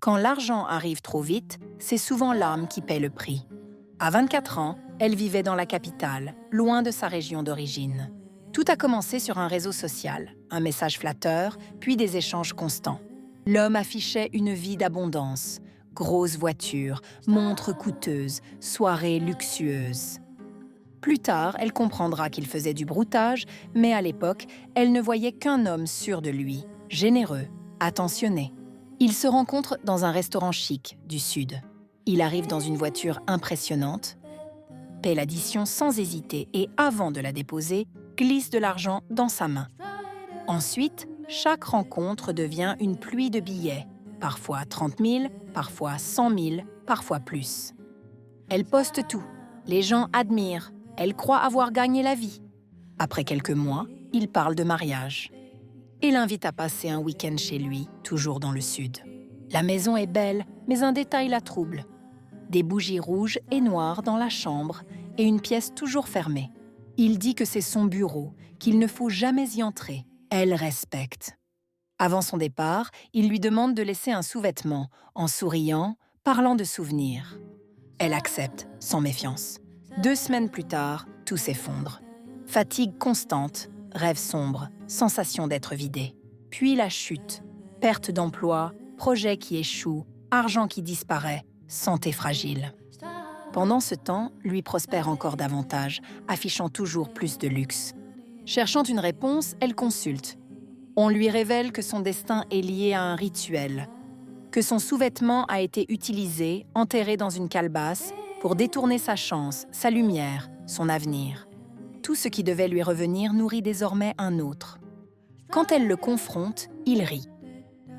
Quand l'argent arrive trop vite, c'est souvent l'âme qui paie le prix. À 24 ans, elle vivait dans la capitale, loin de sa région d'origine. Tout a commencé sur un réseau social, un message flatteur, puis des échanges constants. L'homme affichait une vie d'abondance, grosses voitures, montres coûteuses, soirées luxueuses. Plus tard, elle comprendra qu'il faisait du broutage, mais à l'époque, elle ne voyait qu'un homme sûr de lui, généreux, attentionné. Ils se rencontrent dans un restaurant chic du Sud. Il arrive dans une voiture impressionnante, paie l'addition sans hésiter et, avant de la déposer, glisse de l'argent dans sa main. Ensuite, chaque rencontre devient une pluie de billets, parfois 30 000, parfois 100 000, parfois plus. Elle poste tout. Les gens admirent. Elle croit avoir gagné la vie. Après quelques mois, il parle de mariage et l'invite à passer un week-end chez lui, toujours dans le Sud. La maison est belle, mais un détail la trouble. Des bougies rouges et noires dans la chambre et une pièce toujours fermée. Il dit que c'est son bureau, qu'il ne faut jamais y entrer. Elle respecte. Avant son départ, il lui demande de laisser un sous-vêtement, en souriant, parlant de souvenirs. Elle accepte, sans méfiance. 2 semaines plus tard, tout s'effondre. Fatigue constante, rêve sombre, sensation d'être vidé. Puis la chute, perte d'emploi, projet qui échoue, argent qui disparaît, santé fragile. Pendant ce temps, lui prospère encore davantage, affichant toujours plus de luxe. Cherchant une réponse, elle consulte. On lui révèle que son destin est lié à un rituel, que son sous-vêtement a été utilisé, enterré dans une calebasse, pour détourner sa chance, sa lumière, son avenir. Tout ce qui devait lui revenir nourrit désormais un autre. Quand elle le confronte, il rit.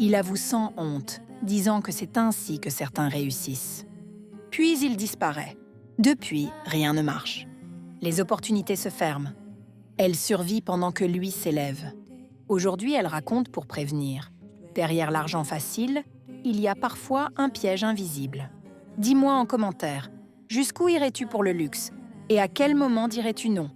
Il avoue sans honte, disant que c'est ainsi que certains réussissent. Puis il disparaît. Depuis, rien ne marche. Les opportunités se ferment. Elle survit pendant que lui s'élève. Aujourd'hui, elle raconte pour prévenir. Derrière l'argent facile, il y a parfois un piège invisible. Dis-moi en commentaire, jusqu'où irais-tu pour le luxe? Et à quel moment dirais-tu non?